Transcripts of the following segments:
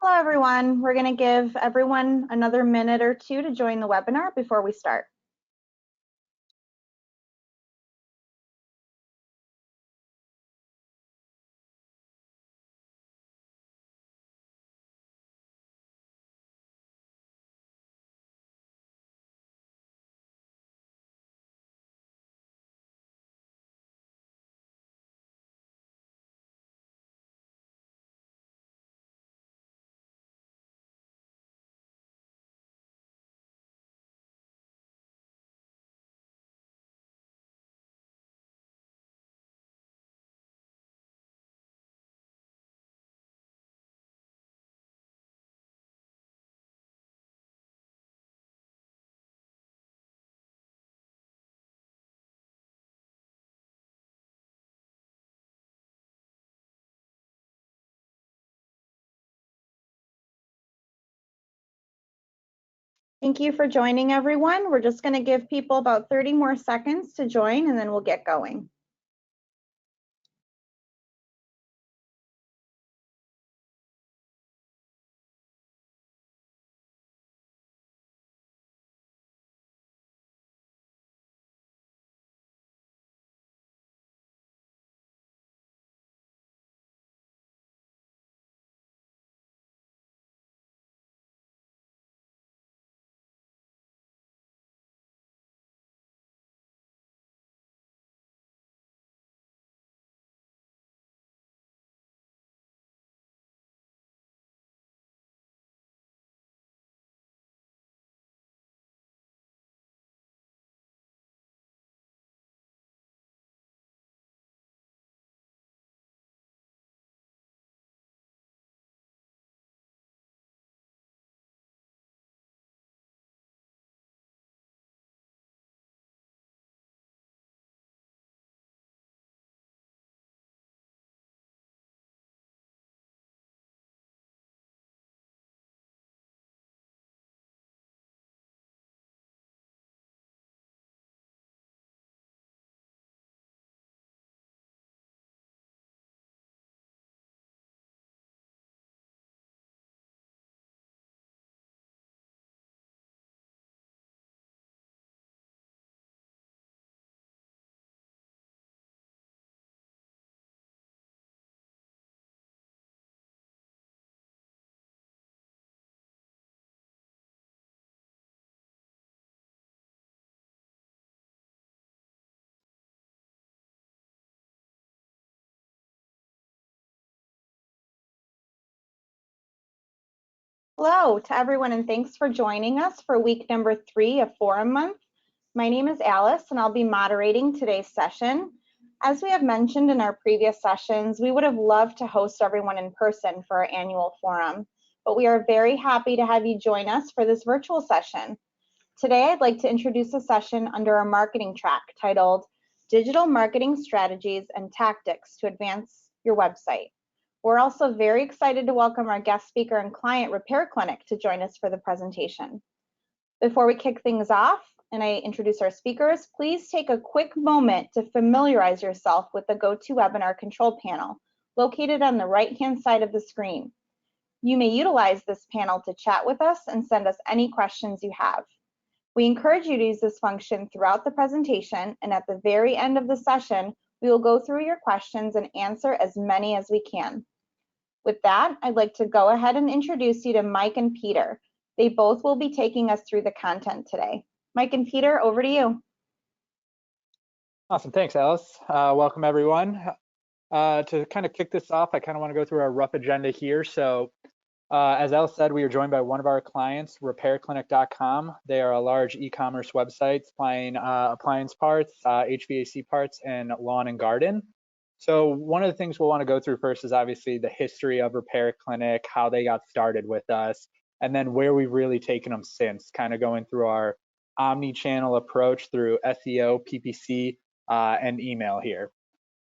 Hello, everyone. We're going to give everyone another minute or two to join the webinar before we start. Thank you for joining, everyone. We're just going to give people about 30 more seconds to join, and then we'll get going. Hello to everyone, and thanks for joining us for week number 3 of Forum Month. My name is Alice, and I'll be moderating today's session. As we have mentioned in our previous sessions, we would have loved to host everyone in person for our annual forum, but we are very happy to have you join us for this virtual session. Today, I'd like to introduce a session under our marketing track titled Digital Marketing Strategies and Tactics to Advance Your Website. We're also very excited to welcome our guest speaker and client Repair Clinic to join us for the presentation. Before we kick things off and I introduce our speakers, please take a quick moment to familiarize yourself with the GoToWebinar control panel located on the right-hand side of the screen. You may utilize this panel to chat with us and send us any questions you have. We encourage you to use this function throughout the presentation, and at the very end of the session, we will go through your questions and answer as many as we can. With that, I'd like to go ahead and introduce you to Mike and Peter. They both will be taking us through the content today. Mike and Peter, over to you. Awesome, thanks, Alice. Welcome, everyone. To kind of kick this off, I kind of want to go through our rough agenda here. So as Alice said, we are joined by one of our clients, Americaneagle.com. They are a large e-commerce website supplying appliance parts, HVAC parts, and lawn and garden. So one of the things we'll want to go through first is obviously the history of Repair Clinic, how they got started with us, and then where we've really taken them since, kind of going through our omni-channel approach through SEO, PPC, and email here.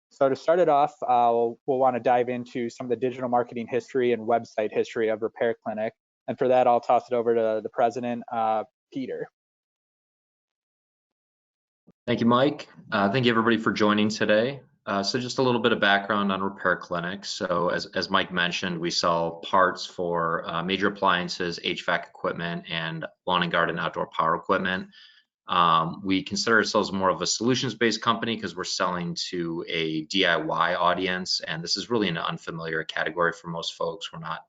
So to start it off, we'll want to dive into some of the digital marketing history and website history of Repair Clinic. And for that, I'll toss it over to the president, Peter. Thank you, Mike. Thank you, everybody, for joining today. So just a little bit of background on Repair Clinic. So as Mike mentioned, we sell parts for major appliances, HVAC equipment, and lawn and garden outdoor power equipment. We consider ourselves more of a solutions-based company because we're selling to a DIY audience, and this is really an unfamiliar category for most folks. We're not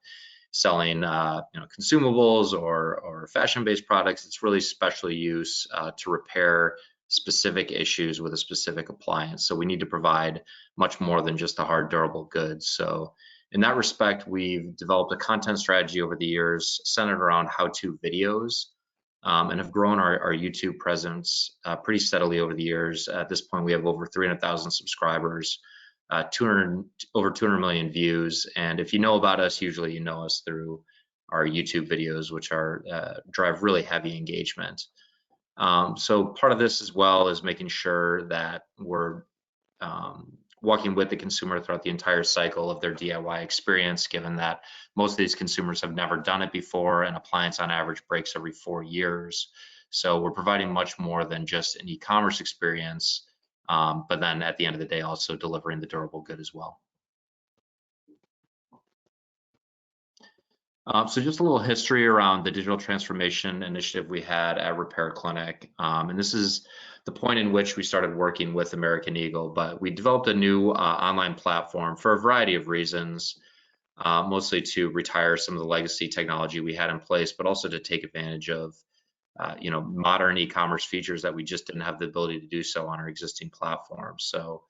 selling consumables or fashion-based products. It's really special use to repair specific issues with a specific appliance. So we need to provide much more than just the hard, durable goods. So in that respect, we've developed a content strategy over the years centered around how-to videos, and have grown our YouTube presence pretty steadily over the years. At this point, we have over 300,000 subscribers, over 200 million views. And if you know about us, usually you know us through our YouTube videos, which drive really heavy engagement. So part of this as well is making sure that we're walking with the consumer throughout the entire cycle of their DIY experience, given that most of these consumers have never done it before. An appliance on average breaks every 4 years. So we're providing much more than just an e-commerce experience, but then at the end of the day, also delivering the durable good as well. So just a little history around the digital transformation initiative we had at Repair Clinic. And this is the point in which we started working with American Eagle, but we developed a new online platform for a variety of reasons, mostly to retire some of the legacy technology we had in place, but also to take advantage of modern e-commerce features that we just didn't have the ability to do so on our existing platform. So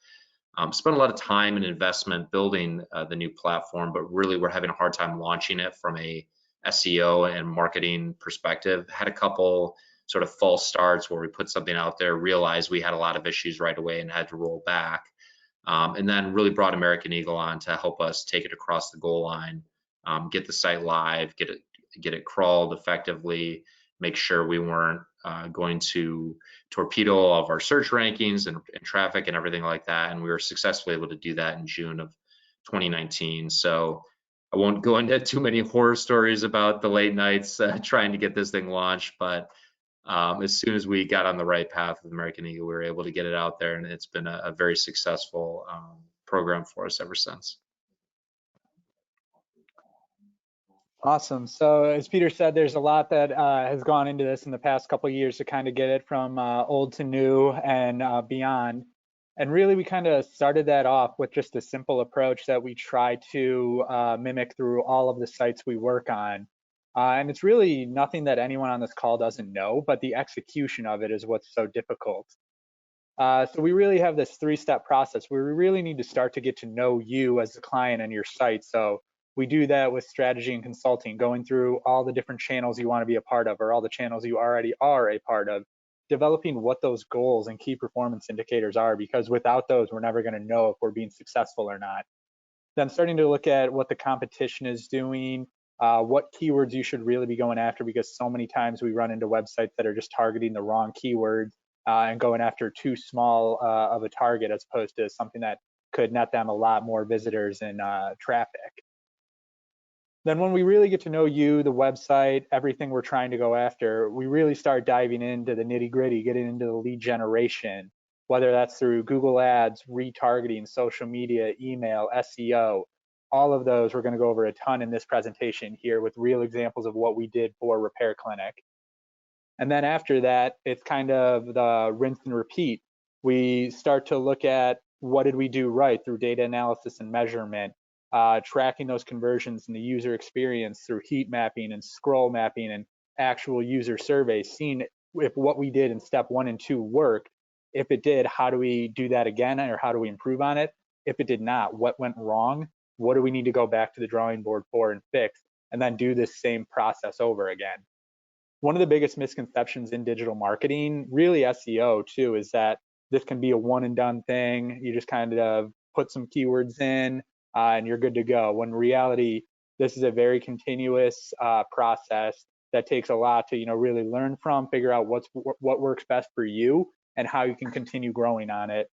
spent a lot of time and investment building the new platform, but really we're having a hard time launching it from a SEO and marketing perspective. Had a couple sort of false starts where we put something out there, realized we had a lot of issues right away and had to roll back. And then really brought American Eagle on to help us take it across the goal line, get the site live, get it crawled effectively, make sure we weren't going to torpedo all of our search rankings and traffic and everything like that. And we were successfully able to do that in June of 2019. So I won't go into too many horror stories about the late nights trying to get this thing launched, but as soon as we got on the right path with American Eagle, we were able to get it out there, and it's been a very successful program for us ever since. Awesome. So as Peter said, there's a lot that has gone into this in the past couple of years to kind of get it from old to new and beyond. And really, we kind of started that off with just a simple approach that we try to mimic through all of the sites we work on. And it's really nothing that anyone on this call doesn't know, but the execution of it is what's so difficult. So we really have this 3-step process where we really need to start to get to know you as a client and your site. So we do that with strategy and consulting, going through all the different channels you want to be a part of, or all the channels you already are a part of, developing what those goals and key performance indicators are, because without those, we're never going to know if we're being successful or not. Then starting to look at what the competition is doing, what keywords you should really be going after, because so many times we run into websites that are just targeting the wrong keywords and going after too small of a target as opposed to something that could net them a lot more visitors and traffic. Then when we really get to know you, the website, everything we're trying to go after, we really start diving into the nitty gritty, getting into the lead generation, whether that's through Google Ads, retargeting, social media, email, SEO, all of those we're going to go over a ton in this presentation here with real examples of what we did for Repair Clinic. And then after that, it's kind of the rinse and repeat. We start to look at what did we do right through data analysis and measurement, tracking those conversions and the user experience through heat mapping and scroll mapping and actual user surveys, seeing if what we did in step 1 and 2 worked. If it did, how do we do that again, or how do we improve on it? If it did not, what went wrong? What do we need to go back to the drawing board for and fix, and then do this same process over again? One of the biggest misconceptions in digital marketing, really SEO too, is that this can be a one and done thing. You just kind of put some keywords in and you're good to go. When in reality, this is a very continuous process that takes a lot to really learn from, figure out what works best for you and how you can continue growing on it.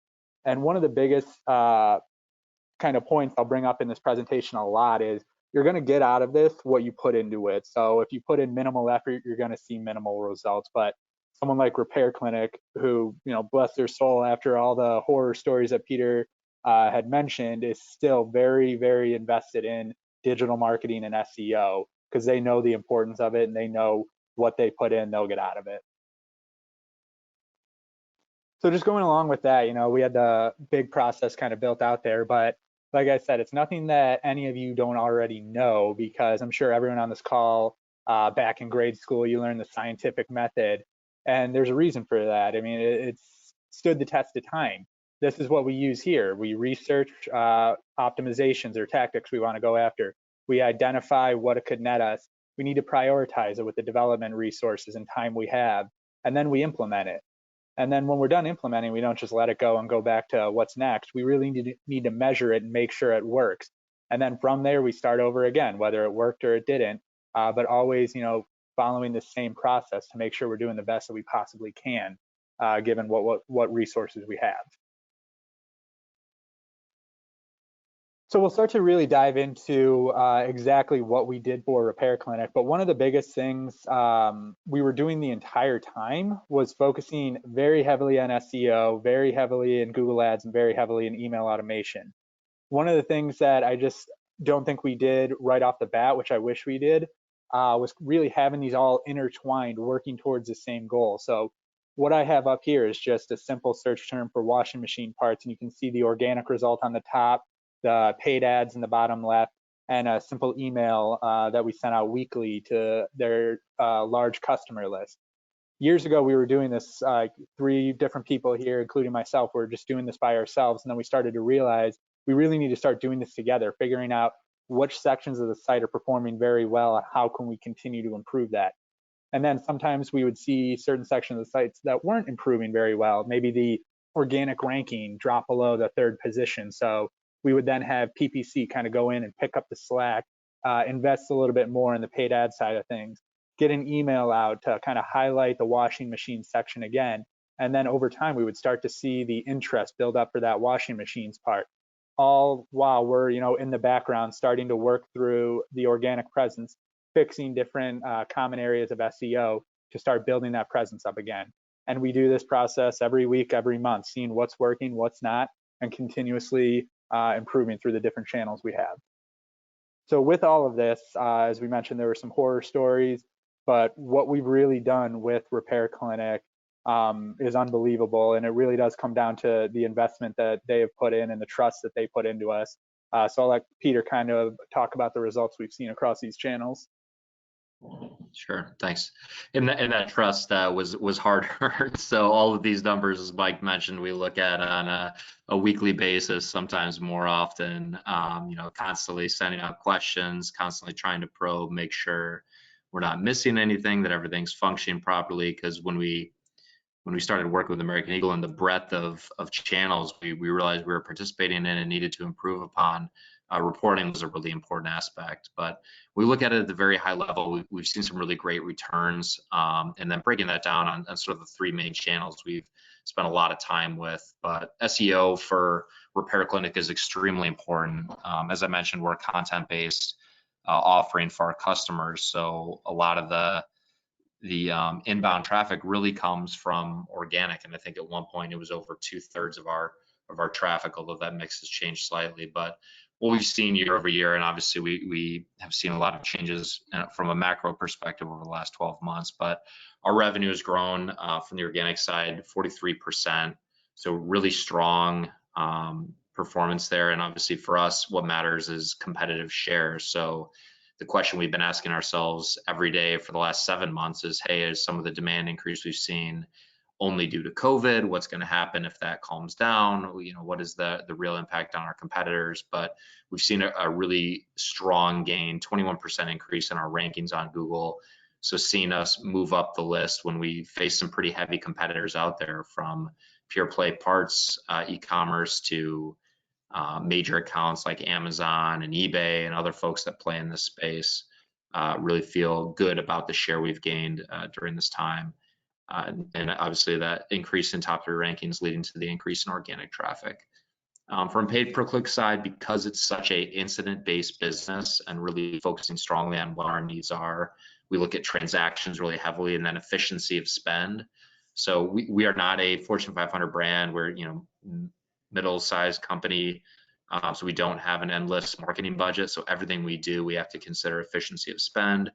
And one of the biggest kind of points I'll bring up in this presentation a lot is you're going to get out of this what you put into it. So if you put in minimal effort, you're going to see minimal results. But someone like Repair Clinic, who, bless their soul, after all the horror stories that Peter had mentioned, is still very, very invested in digital marketing and SEO because they know the importance of it and they know what they put in, they'll get out of it. So just going along with that, we had the big process kind of built out there, but like I said, it's nothing that any of you don't already know, because I'm sure everyone on this call, back in grade school, you learned the scientific method, and there's a reason for that. I mean, it's stood the test of time. This is what we use here. We research optimizations or tactics we want to go after. We identify what it could net us. We need to prioritize it with the development resources and time we have, and then we implement it. And then when we're done implementing, we don't just let it go and go back to what's next. We really need to measure it and make sure it works. And then from there, we start over again, whether it worked or it didn't, but always, following the same process to make sure we're doing the best that we possibly can, given what resources we have. So we'll start to really dive into exactly what we did for Repair Clinic. But one of the biggest things we were doing the entire time was focusing very heavily on SEO, very heavily in Google Ads, and very heavily in email automation. One of the things that I just don't think we did right off the bat, which I wish we did, was really having these all intertwined, working towards the same goal. So what I have up here is just a simple search term for washing machine parts, and you can see the organic result on the top, the paid ads in the bottom left, and a simple email that we sent out weekly to their large customer list. Years ago, we were doing this, 3 different people here, including myself, were just doing this by ourselves. And then we started to realize we really need to start doing this together, figuring out which sections of the site are performing very well and how can we continue to improve that. And then sometimes we would see certain sections of the sites that weren't improving very well. Maybe the organic ranking dropped below the 3rd position. So we would then have PPC kind of go in and pick up the slack, invest a little bit more in the paid ad side of things, get an email out to kind of highlight the washing machine section again. And then over time, we would start to see the interest build up for that washing machines part, all while we're, in the background starting to work through the organic presence, fixing different common areas of SEO to start building that presence up again. And we do this process every week, every month, seeing what's working, what's not, and continuously improving through the different channels we have. So with all of this, as we mentioned, there were some horror stories, but what we've really done with Repair Clinic is unbelievable. And it really does come down to the investment that they have put in and the trust that they put into us. So I'll let Peter kind of talk about the results we've seen across these channels. Sure, thanks. And that trust was hard earned. So all of these numbers, as Mike mentioned, we look at on a weekly basis, sometimes more often. Constantly sending out questions, constantly trying to probe, make sure we're not missing anything, that everything's functioning properly. Because when we started working with American Eagle and the breadth of channels we realized we were participating in and needed to improve upon, reporting was a really important aspect. But we look at it at the very high level. We've seen some really great returns, and then breaking that down on sort of the 3 main channels we've spent a lot of time with. But SEO for Repair Clinic is extremely important. As I mentioned, we're a content-based offering for our customers, so a lot of the inbound traffic really comes from organic, and I think at one point it was over 2/3 of our traffic, although that mix has changed slightly. But what we've seen year over year, and obviously we have seen a lot of changes from a macro perspective over the last 12 months, but our revenue has grown from the organic side 43%, so really strong performance there. And obviously for us, what matters is competitive share. So the question we've been asking ourselves every day for the last 7 months is, hey, is some of the demand increase we've seen only due to COVID? What's going to happen if that calms down? What is the real impact on our competitors? But we've seen a really strong gain, 21% increase in our rankings on Google. So seeing us move up the list when we face some pretty heavy competitors out there, from pure play parts, e-commerce, to major accounts like Amazon and eBay and other folks that play in this space, really feel good about the share we've gained during this time. And obviously that increase in top 3 rankings leading to the increase in organic traffic. From paid per click side, because it's such a incident-based business and really focusing strongly on what our needs are, we look at transactions really heavily and then efficiency of spend. So we are not a Fortune 500 brand where middle-sized company, so we don't have an endless marketing budget. So everything we do, we have to consider efficiency of spend.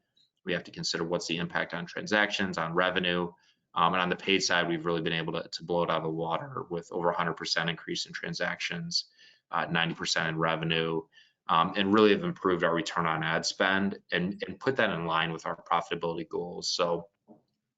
We have to consider what's the impact on transactions, on revenue. And on the paid side, we've really been able to blow it out of the water with over 100% increase in transactions, 90% in revenue, and really have improved our return on ad spend and put that in line with our profitability goals. So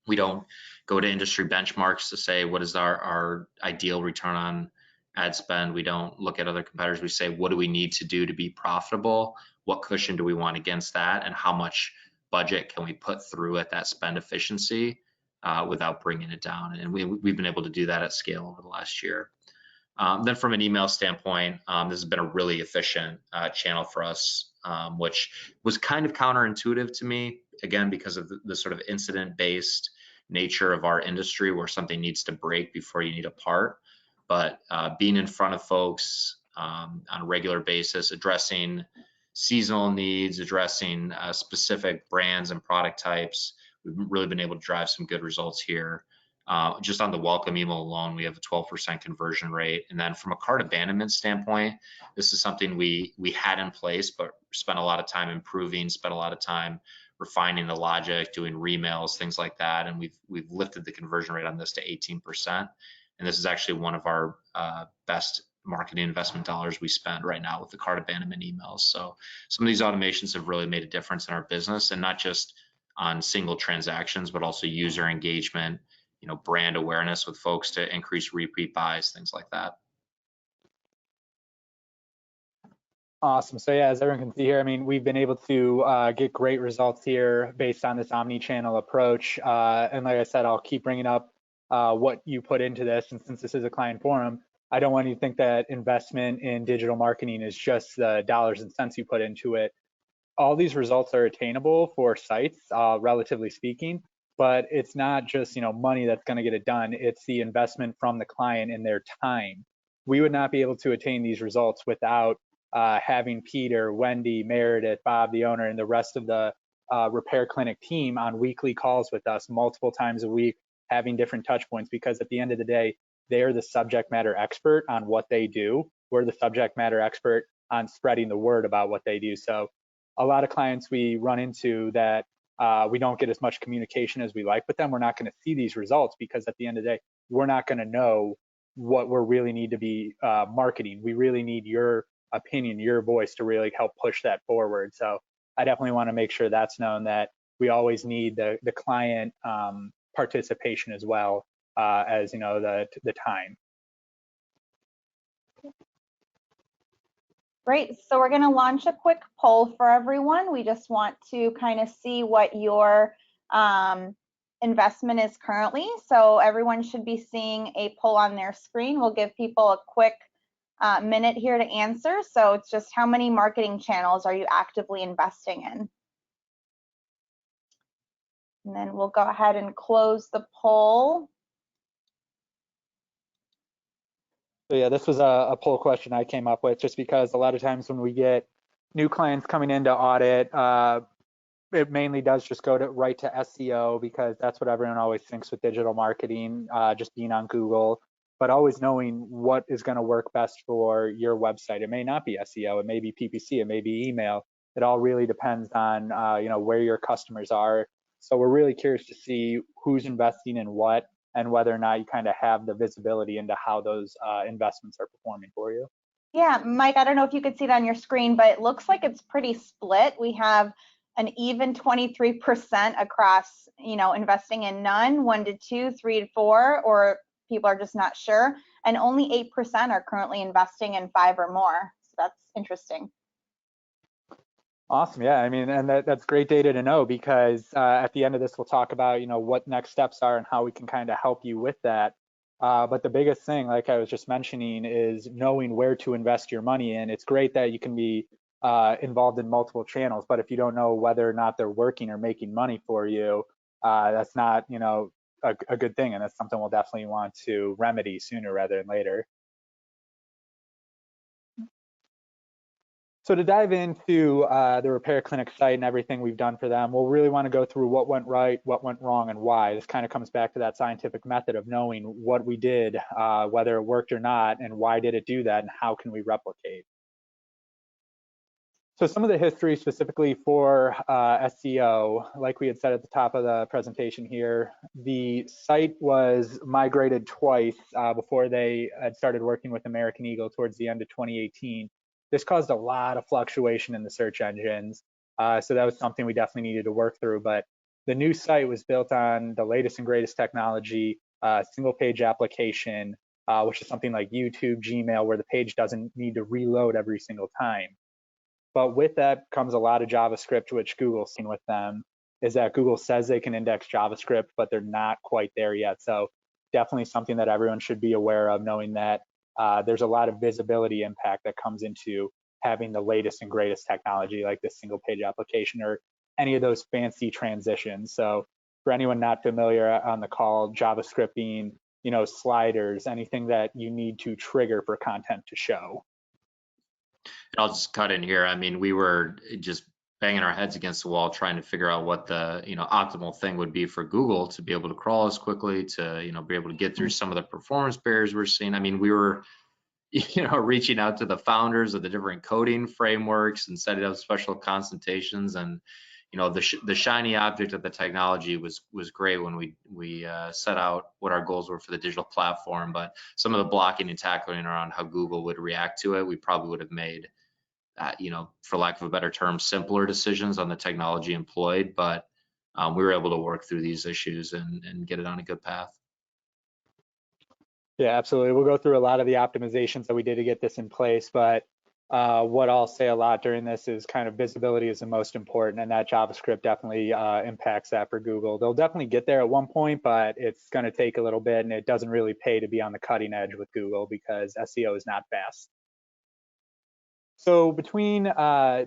we don't go to industry benchmarks to say what is our ideal return on ad spend. We don't look at other competitors. We say, what do we need to do to be profitable? What cushion do we want against that? And how much budget can we put through at that spend efficiency without bringing it down? And we've been able to do that at scale over the last year. Then from an email standpoint, this has been a really efficient channel for us, which was kind of counterintuitive to me, again, because of the sort of incident-based nature of our industry where something needs to break before you need a part. But being in front of folks on a regular basis, addressing seasonal needs, addressing specific brands and product types, we've really been able to drive some good results here. Just on the welcome email alone, we have a 12% conversion rate. And then from a cart abandonment standpoint, this is something we had in place, but spent a lot of time improving, spent a lot of time refining the logic, doing remails, things like that. And we've lifted the conversion rate on this to 18%. And this is actually one of our best marketing investment dollars we spend right now with the cart abandonment emails. So some of these automations have really made a difference in our business, and not just on single transactions, but also user engagement, brand awareness with folks to increase repeat buys, things like that. Awesome. So yeah, as everyone can see here, I mean, we've been able to get great results here based on this omni-channel approach. And like I said, I'll keep bringing up what you put into this. And since this is a client forum, I don't want you to think that investment in digital marketing is just the dollars and cents you put into it. All these results are attainable for sites, relatively speaking, but it's not just money that's going to get it done. It's the investment from the client and their time. We would not be able to attain these results without having Peter, Wendy, Meredith, Bob, the owner, and the rest of the repair clinic team on weekly calls with us multiple times a week, having different touch points, because at the end of the day, they're the subject matter expert on what they do. We're the subject matter expert on spreading the word about what they do. So a lot of clients we run into that we don't get as much communication as we like with them. We're not going to see these results because at the end of the day, we're not going to know what we really need to be marketing. We really need your opinion, your voice to really help push that forward. So I definitely want to make sure that's known, that we always need the client participation as well as the time. Great. So we're going to launch a quick poll for everyone. We just want to kind of see what your investment is currently. So everyone should be seeing a poll on their screen. We'll give people a quick minute here to answer. So it's just, how many marketing channels are you actively investing in? And then we'll go ahead and close the poll. So yeah, this was a poll question I came up with, just because a lot of times when we get new clients coming into audit, it mainly does just go right to SEO, because that's what everyone always thinks with digital marketing, just being on Google, but always knowing what is going to work best for your website. It may not be SEO, it may be PPC, it may be email. It all really depends on where your customers are. So we're really curious to see who's investing in what, and whether or not you kind of have the visibility into how those investments are performing for you. Yeah, Mike, I don't know if you could see it on your screen, but it looks like it's pretty split. We have an even 23% across, investing in none, 1 to 2, 3 to 4, or people are just not sure. And only 8% are currently investing in 5 or more. So that's interesting. Awesome. Yeah, I mean, and that's great data to know, because at the end of this, we'll talk about, what next steps are and how we can kind of help you with that. But the biggest thing, like I was just mentioning, is knowing where to invest your money in. It's great that you can be involved in multiple channels, but if you don't know whether or not they're working or making money for you, that's not, a good thing. And that's something we'll definitely want to remedy sooner rather than later. So to dive into the Repair Clinic site and everything we've done for them, we'll really want to go through what went right, what went wrong, and why. This kind of comes back to that scientific method of knowing what we did, whether it worked or not, and why did it do that, and how can we replicate. So some of the history specifically for SEO, like we had said at the top of the presentation here, the site was migrated twice before they had started working with American Eagle towards the end of 2018. This caused a lot of fluctuation in the search engines. So that was something we definitely needed to work through. But the new site was built on the latest and greatest technology, single page application, which is something like YouTube, Gmail, where the page doesn't need to reload every single time. But with that comes a lot of JavaScript, which Google's seen with them, is that Google says they can index JavaScript, but they're not quite there yet. So definitely something that everyone should be aware of, knowing that there's a lot of visibility impact that comes into having the latest and greatest technology like this single page application or any of those fancy transitions. So for anyone not familiar on the call, JavaScript being, sliders, anything that you need to trigger for content to show. I'll just cut in here. I mean, we were just banging our heads against the wall trying to figure out what the optimal thing would be for Google to be able to crawl as quickly, to be able to get through some of the performance barriers we're seeing. I mean, we were reaching out to the founders of the different coding frameworks and setting up special consultations, and the shiny object of the technology was great when we set out what our goals were for the digital platform. But some of the blocking and tackling around how Google would react to it, we probably would have made for lack of a better term, simpler decisions on the technology employed, but we were able to work through these issues and get it on a good path. Yeah, absolutely. We'll go through a lot of the optimizations that we did to get this in place, but what I'll say a lot during this is kind of visibility is the most important, and that JavaScript definitely impacts that for Google. They'll definitely get there at one point, but it's going to take a little bit, and it doesn't really pay to be on the cutting edge with Google because SEO is not fast. So between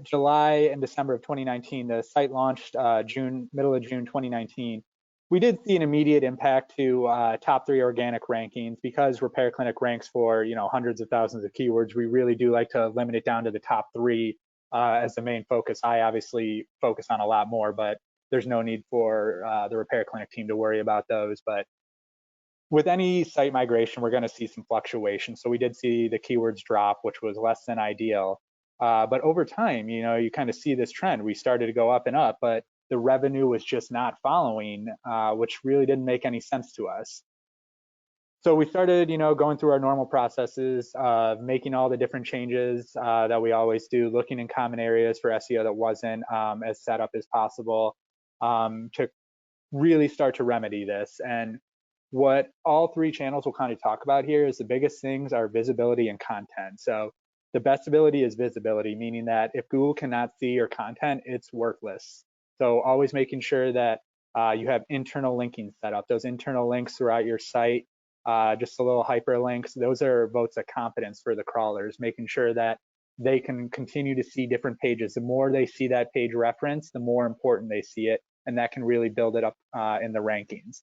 July and December of 2019, the site launched middle of June 2019. We did see an immediate impact to top 3 organic rankings because Repair Clinic ranks for hundreds of thousands of keywords. We really do like to limit it down to the top 3 as the main focus. I obviously focus on a lot more, but there's no need for the Repair Clinic team to worry about those. But with any site migration, we're going to see some fluctuation. So we did see the keywords drop, which was less than ideal. But over time, you kind of see this trend. We started to go up and up, but the revenue was just not following, which really didn't make any sense to us. So we started, going through our normal processes, making all the different changes that we always do, looking in common areas for SEO that wasn't as set up as possible to really start to remedy this. And what all 3 channels will kind of talk about here is the biggest things are visibility and content. So the best ability is visibility, meaning that if Google cannot see your content, it's worthless. So always making sure that you have internal linking set up. Those internal links throughout your site, just a little hyperlinks, those are votes of confidence for the crawlers, making sure that they can continue to see different pages. The more they see that page reference, the more important they see it, and that can really build it up in the rankings.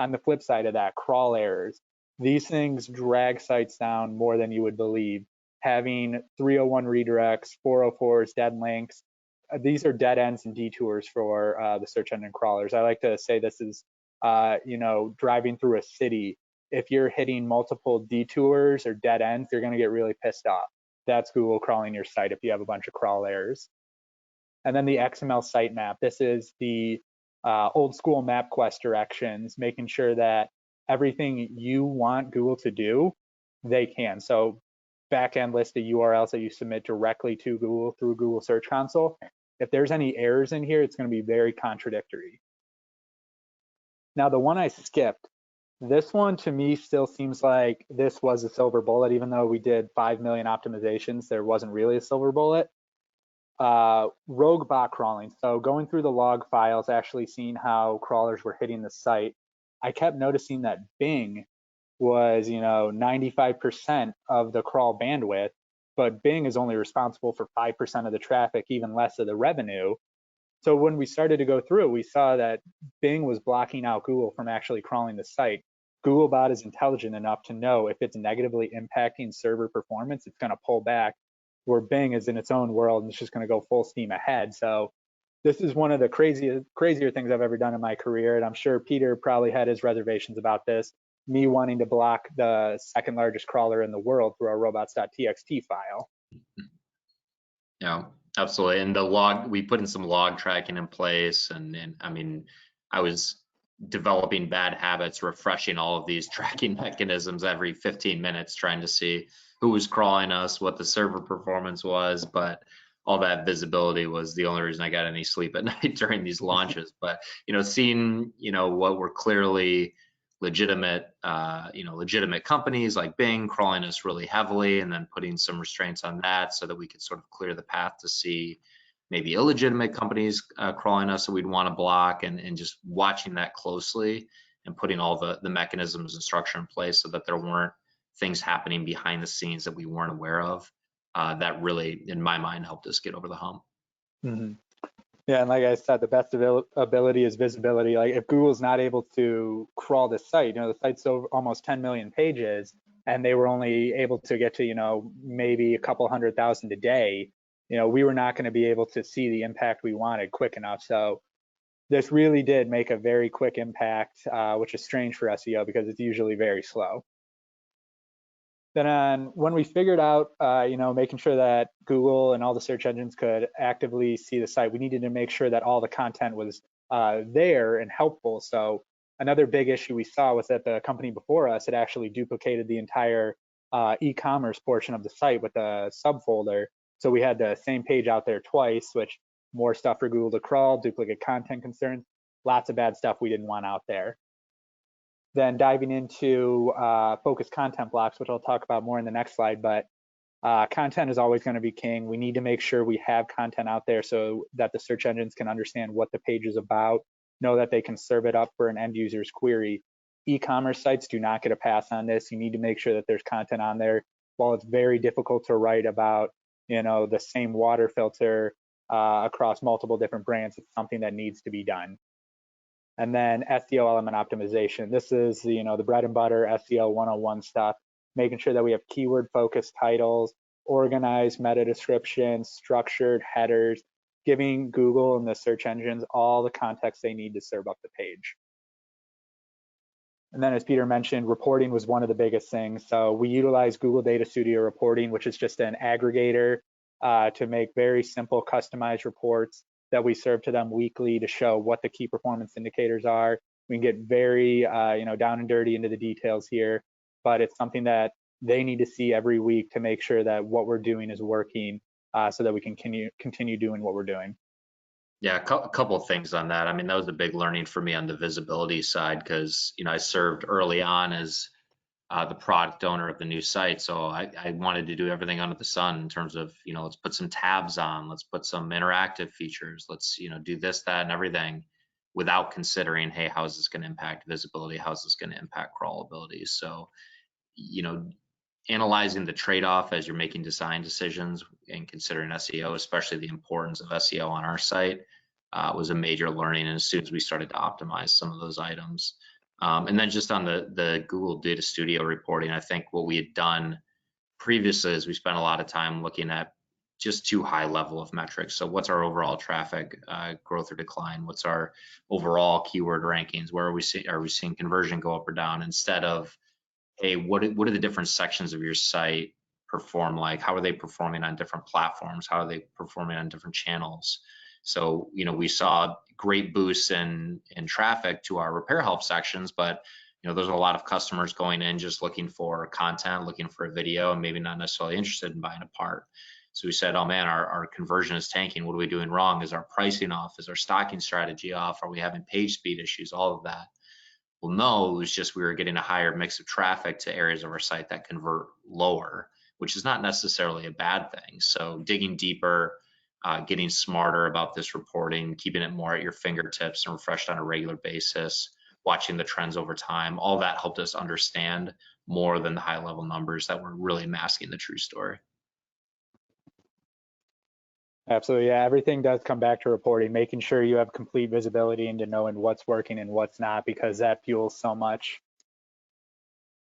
On the flip side of that, crawl errors. These things drag sites down more than you would believe. Having 301 redirects, 404s, dead links, these are dead ends and detours for the search engine crawlers. I like to say this is, driving through a city. If you're hitting multiple detours or dead ends, you're going to get really pissed off. That's Google crawling your site if you have a bunch of crawl errors. And then the XML sitemap. This is the old school MapQuest directions, making sure that everything you want Google to do, they can. So backend list of URLs that you submit directly to Google through Google Search Console. If there's any errors in here, it's going to be very contradictory. Now, the one I skipped, this one to me still seems like this was a silver bullet, even though we did 5 million optimizations, there wasn't really a silver bullet. Rogue bot crawling. So going through the log files, actually seeing how crawlers were hitting the site, I kept noticing that Bing was, 95% of the crawl bandwidth, but Bing is only responsible for 5% of the traffic, even less of the revenue. So when we started to go through, we saw that Bing was blocking out Google from actually crawling the site. Googlebot is intelligent enough to know if it's negatively impacting server performance, it's going to pull back. where Bing is in its own world and it's just going to go full steam ahead. So this is one of the crazier things I've ever done in my career. And I'm sure Peter probably had his reservations about this, me wanting to block the second largest crawler in the world through our robots.txt file. Yeah, absolutely. And the log, we put in some log tracking in place. And I mean, I was developing bad habits, refreshing all of these tracking mechanisms every 15 minutes, trying to see who was crawling us, what the server performance was. But all that visibility was the only reason I got any sleep at night during these launches. But, seeing, what were clearly legitimate, legitimate companies like Bing crawling us really heavily, and then putting some restraints on that so that we could sort of clear the path to see maybe illegitimate companies crawling us that we'd want to block, and just watching that closely and putting all the mechanisms and structure in place so that there weren't things happening behind the scenes that we weren't aware of. That really, in my mind, helped us get over the hump. Mm-hmm. Yeah, and like I said, the best ability is visibility. Like if Google's not able to crawl this site, the site's over almost 10 million pages, and they were only able to get to, maybe a couple 100,000 a day, we were not going to be able to see the impact we wanted quick enough. So this really did make a very quick impact, which is strange for SEO because it's usually very slow. Then when we figured out, making sure that Google and all the search engines could actively see the site, we needed to make sure that all the content was there and helpful. So another big issue we saw was that the company before us had actually duplicated the entire e-commerce portion of the site with a subfolder. So we had the same page out there twice, which more stuff for Google to crawl, duplicate content concerns, lots of bad stuff we didn't want out there. Then diving into focused content blocks, which I'll talk about more in the next slide, but content is always going to be king. We need to make sure we have content out there so that the search engines can understand what the page is about, know that they can serve it up for an end user's query. E-commerce sites do not get a pass on this. You need to make sure that there's content on there. While it's very difficult to write about, the same water filter across multiple different brands, it's something that needs to be done. And then SEO element optimization. This is the bread and butter SEO 101 stuff, making sure that we have keyword focused titles, organized meta descriptions, structured headers, giving Google and the search engines all the context they need to serve up the page. And then as Peter mentioned, reporting was one of the biggest things. So we utilize Google Data Studio reporting, which is just an aggregator to make very simple customized reports that we serve to them weekly to show what the key performance indicators are. We can get very, down and dirty into the details here, but it's something that they need to see every week to make sure that what we're doing is working, so that we can continue doing what we're doing. Yeah, a couple of things on that. I mean, that was a big learning for me on the visibility side because, I served early on as the product owner of the new site. So I wanted to do everything under the sun in terms of, let's put some tabs on, let's put some interactive features, let's, do this, that, and everything without considering, hey, how is this going to impact visibility? How is this going to impact crawlability? So, analyzing the trade-off as you're making design decisions and considering SEO, especially the importance of SEO on our site, was a major learning. And as soon as we started to optimize some of those items, and then just on the Google Data Studio reporting, I think what we had done previously is we spent a lot of time looking at just too high level of metrics. So what's our overall traffic growth or decline? What's our overall keyword rankings? Where are we seeing conversion go up or down? Instead of, hey, what are the different sections of your site perform like? How are they performing on different platforms? How are they performing on different channels? So, we saw great boosts in traffic to our repair help sections, but, there's a lot of customers going in just looking for content, looking for a video, and maybe not necessarily interested in buying a part. So we said, oh man, our conversion is tanking. What are we doing wrong? Is our pricing off? Is our stocking strategy off? Are we having page speed issues? All of that. Well, no, it was just we were getting a higher mix of traffic to areas of our site that convert lower, which is not necessarily a bad thing. So digging deeper, getting smarter about this reporting, keeping it more at your fingertips and refreshed on a regular basis, watching the trends over time, all that helped us understand more than the high level numbers that were really masking the true story. Absolutely, yeah, everything does come back to reporting, making sure you have complete visibility into knowing what's working and what's not, because that fuels so much.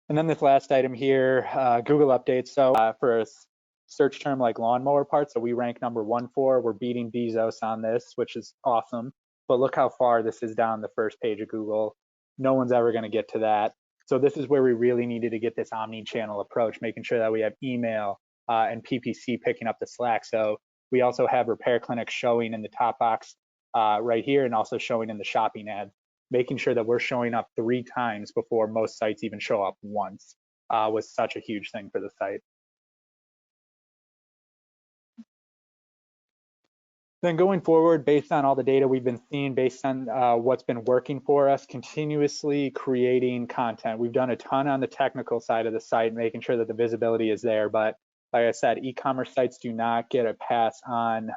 And then this last item here, Google updates. So for search term like lawnmower parts. So we rank number 1 for. We're beating Bezos on this, which is awesome. But look how far this is down the first page of Google. No one's ever going to get to that. So this is where we really needed to get this omni-channel approach, making sure that we have email and PPC picking up the slack. So we also have repair clinics showing in the top box right here, and also showing in the shopping ads, making sure that we're showing up 3 times before most sites even show up once was such a huge thing for the site. Then going forward, based on all the data we've been seeing, based on what's been working for us, continuously creating content. We've done a ton on the technical side of the site, making sure that the visibility is there. But like I said, e-commerce sites do not get a pass on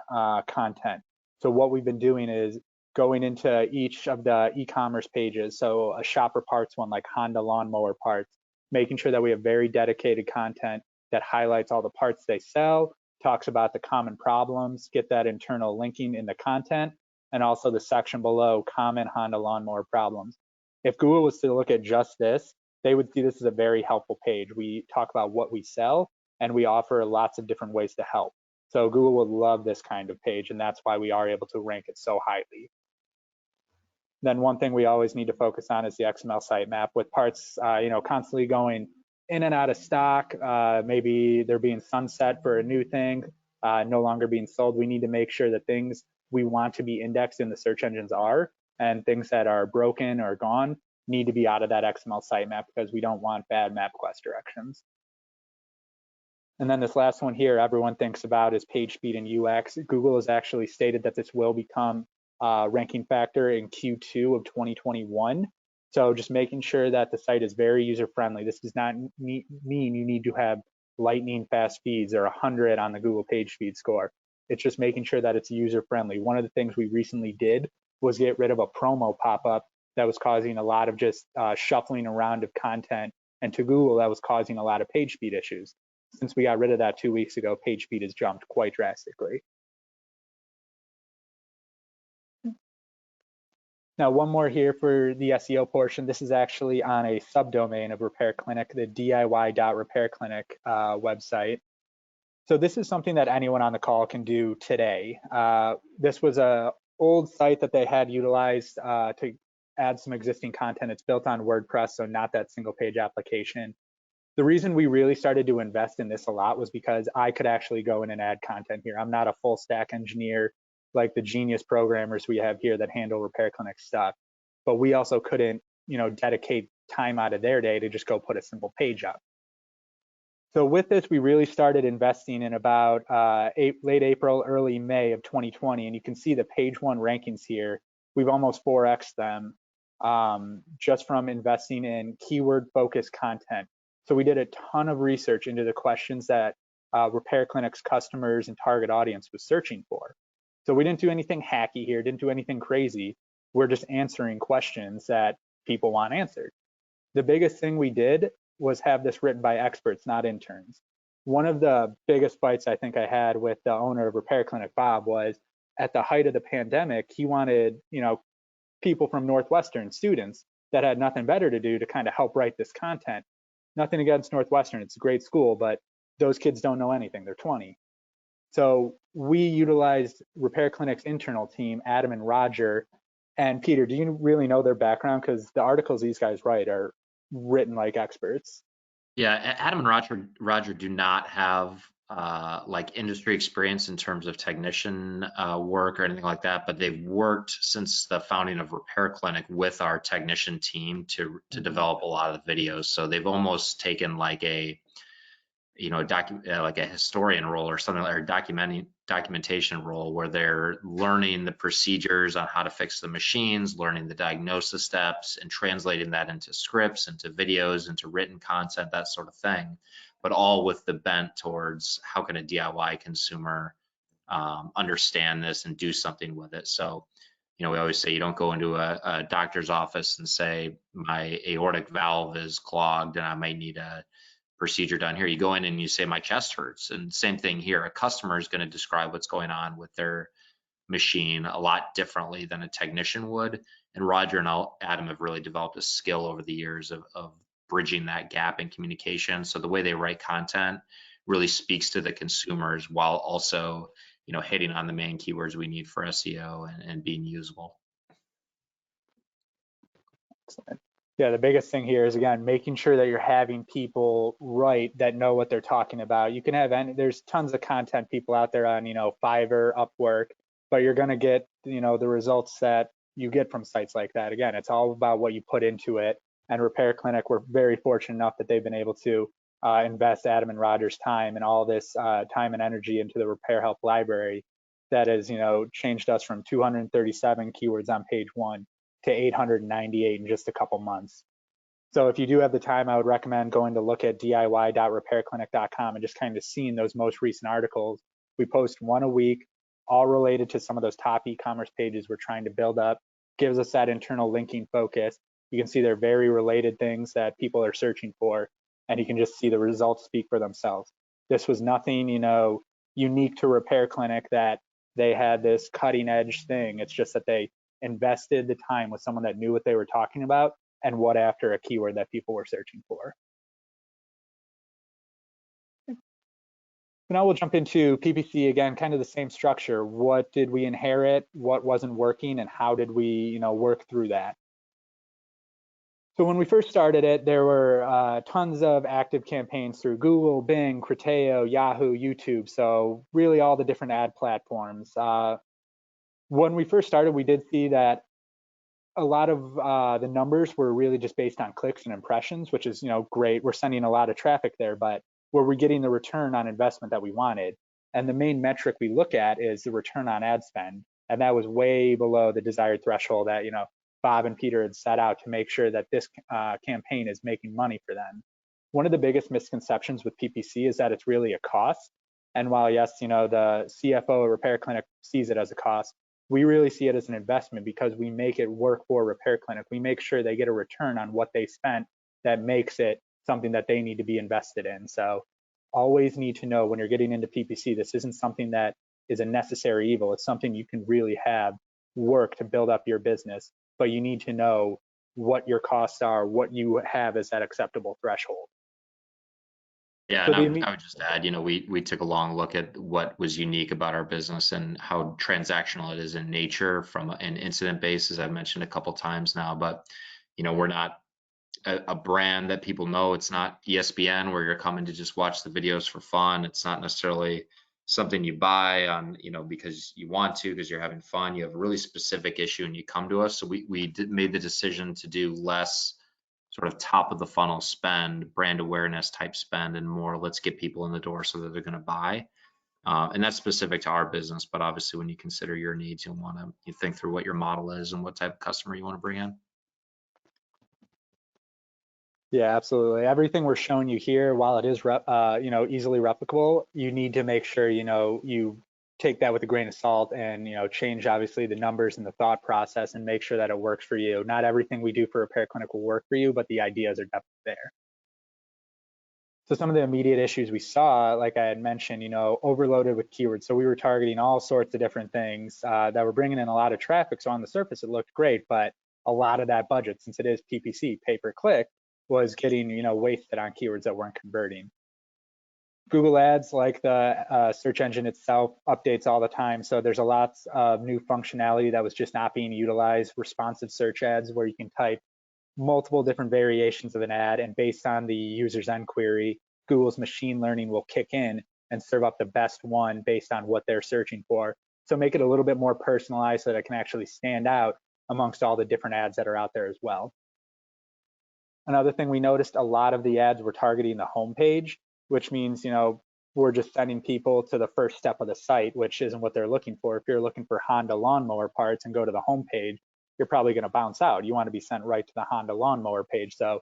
content. So what we've been doing is going into each of the e-commerce pages. So a shopper parts one, like Honda lawnmower parts, making sure that we have very dedicated content that highlights all the parts they sell, talks about the common problems, get that internal linking in the content, and also the section below, common Honda lawnmower problems. If Google was to look at just this, they would see this as a very helpful page. We talk about what we sell, and we offer lots of different ways to help. So Google would love this kind of page, and that's why we are able to rank it so highly. Then one thing we always need to focus on is the XML sitemap, with parts constantly going in and out of stock. Maybe they're being sunset for a new thing, no longer being sold. We need to make sure that things we want to be indexed in the search engines are, and things that are broken or gone need to be out of that XML sitemap, because we don't want bad MapQuest directions. And then this last one here, everyone thinks about is page speed and UX. Google has actually stated that this will become ranking factor in Q2 of 2021. So just making sure that the site is very user-friendly. This does not mean you need to have lightning fast speeds or 100 on the Google page speed score. It's just making sure that it's user-friendly. One of the things we recently did was get rid of a promo pop-up that was causing a lot of just shuffling around of content, and to Google that was causing a lot of page speed issues. Since we got rid of that 2 weeks ago, page speed has jumped quite drastically. Now, one more here for the SEO portion. This is actually on a subdomain of Repair Clinic, the diy.repairclinic website. So this is something that anyone on the call can do today. This was an old site that they had utilized to add some existing content. It's built on WordPress, so not that single page application. The reason we really started to invest in this a lot was because I could actually go in and add content here. I'm not a full stack engineer like the genius programmers we have here that handle Repair Clinic stuff, but we also couldn't, dedicate time out of their day to just go put a simple page up. So with this, we really started investing in about late April, early May of 2020, and you can see the page 1 rankings here. We've almost 4x'd them just from investing in keyword focused content. So we did a ton of research into the questions that Repair Clinic's customers and target audience was searching for. So we didn't do anything hacky here, didn't do anything crazy. We're just answering questions that people want answered. The biggest thing we did was have this written by experts, not interns. One of the biggest fights I think I had with the owner of Repair Clinic, Bob, was at the height of the pandemic, he wanted, people from Northwestern, students that had nothing better to do, to kind of help write this content. Nothing against Northwestern, it's a great school, but those kids don't know anything, they're 20. So we utilized Repair Clinic's internal team, Adam and Roger. And Peter, do you really know their background? Because the articles these guys write are written like experts. Yeah, Adam and Roger do not have like industry experience in terms of technician work or anything like that, but they've worked since the founding of Repair Clinic with our technician team to develop a lot of the videos. So they've almost taken like a like a historian role or something, or documentation role, where they're learning the procedures on how to fix the machines, learning the diagnosis steps, and translating that into scripts, into videos, into written content, that sort of thing, but all with the bent towards how can a DIY consumer understand this and do something with it. So, we always say you don't go into a doctor's office and say my aortic valve is clogged and I might need a procedure done here. You go in and you say my chest hurts, and same thing here. A customer is going to describe what's going on with their machine a lot differently than a technician would. And Roger and Adam have really developed a skill over the years of bridging that gap in communication. So the way they write content really speaks to the consumers while also, hitting on the main keywords we need for SEO and being usable. Yeah, the biggest thing here is, again, making sure that you're having people that know what they're talking about. You can have there's tons of content people out there on, Fiverr, Upwork, but you're going to get, the results that you get from sites like that. Again, it's all about what you put into it. And Repair Clinic, we're very fortunate enough that they've been able to invest Adam and Roger's time and all this time and energy into the Repair Help library that has, changed us from 237 keywords on page 1 to 898 in just a couple months. So if you do have the time, I would recommend going to look at diy.repairclinic.com and just kind of seeing those most recent articles. We post one a week, all related to some of those top e-commerce pages we're trying to build up. Gives us that internal linking focus. You can see they're very related things that people are searching for, and you can just see the results speak for themselves. This was nothing, unique to Repair Clinic that they had this cutting edge thing. It's just that they invested the time with someone that knew what they were talking about and what after a keyword that people were searching for. So now we'll jump into PPC again, kind of the same structure. What did we inherit? What wasn't working? And how did we, work through that? So when we first started it, there were tons of active campaigns through Google, Bing, Criteo, Yahoo, YouTube. So really all the different ad platforms. When we first started, we did see that a lot of the numbers were really just based on clicks and impressions, which is, great. We're sending a lot of traffic there, but were we getting the return on investment that we wanted? And the main metric we look at is the return on ad spend. And that was way below the desired threshold that, Bob and Peter had set out to make sure that this campaign is making money for them. One of the biggest misconceptions with PPC is that it's really a cost. And while, yes, the CFO of Repair Clinic sees it as a cost, we really see it as an investment because we make it work for Repair Clinic. We make sure they get a return on what they spent that makes it something that they need to be invested in. So always need to know when you're getting into PPC, this isn't something that is a necessary evil. It's something you can really have work to build up your business, but you need to know what your costs are, what you have as that acceptable threshold. Yeah, and I would just add, we took a long look at what was unique about our business and how transactional it is in nature from an incident base, as I've mentioned a couple times now. But, we're not a brand that people know. It's not ESPN where you're coming to just watch the videos for fun. It's not necessarily something you buy on, because you want to, because you're having fun. You have a really specific issue and you come to us. So we made the decision to do less sort of top of the funnel spend, brand awareness type spend, and more let's get people in the door so that they're going to buy. And that's specific to our business, but obviously when you consider your needs, you think through what your model is and what type of customer you want to bring in. Yeah, absolutely. Everything we're showing you here, while it is easily replicable, you need to make sure you take that with a grain of salt and change obviously the numbers and the thought process and make sure that it works for you. Not everything we do for Repair Clinic will work for you, but the ideas are definitely there. So some of the immediate issues we saw, like I had mentioned, overloaded with keywords. So we were targeting all sorts of different things that were bringing in a lot of traffic. So on the surface, it looked great, but a lot of that budget, since it is PPC, pay per click, was getting wasted on keywords that weren't converting. Google Ads, like the search engine itself, updates all the time. So there's a lot of new functionality that was just not being utilized. Responsive search ads, where you can type multiple different variations of an ad, and based on the user's end query, Google's machine learning will kick in and serve up the best one based on what they're searching for. So make it a little bit more personalized so that it can actually stand out amongst all the different ads that are out there as well. Another thing we noticed, a lot of the ads were targeting the homepage, which means, we're just sending people to the first step of the site, which isn't what they're looking for. If you're looking for Honda lawnmower parts and go to the homepage, you're probably going to bounce out. You want to be sent right to the Honda lawnmower page. So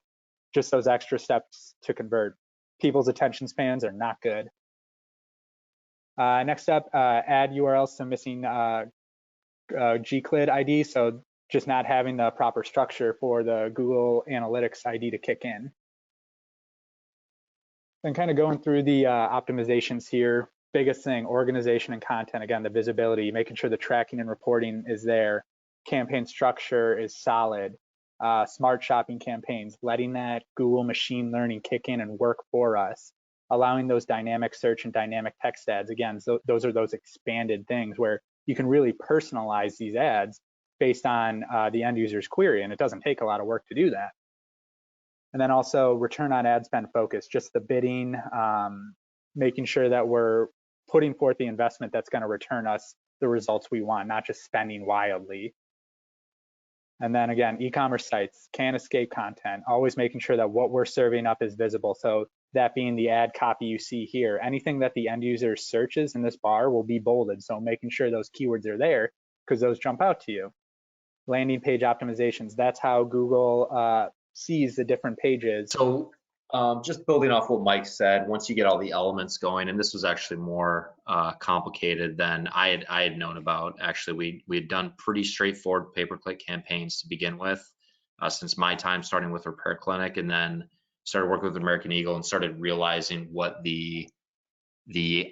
just those extra steps to convert. People's attention spans are not good. Next up, ad URLs to missing GCLID ID. So just not having the proper structure for the Google Analytics ID to kick in. Then kind of going through the optimizations here. Biggest thing, organization and content. Again, the visibility, making sure the tracking and reporting is there. Campaign structure is solid. Smart shopping campaigns, letting that Google machine learning kick in and work for us. allowing those dynamic search and dynamic text ads. Again, so those are those expanded things where you can really personalize these ads based on the end user's query, and it doesn't take a lot of work to do that. And then also return on ad spend focus, just the bidding, making sure that we're putting forth the investment that's going to return us the results we want, not just spending wildly. And then again, e-commerce sites can't escape content, always making sure that what we're serving up is visible. So that being the ad copy you see here, anything that the end user searches in this bar will be bolded. So making sure those keywords are there because those jump out to you. Landing page optimizations, that's how Google sees the different pages. So just building off what Mike said, once you get all the elements going, and this was actually more complicated than I had known about. Actually, we had done pretty straightforward pay-per-click campaigns to begin with, since my time starting with Repair Clinic, and then started working with American Eagle and started realizing what the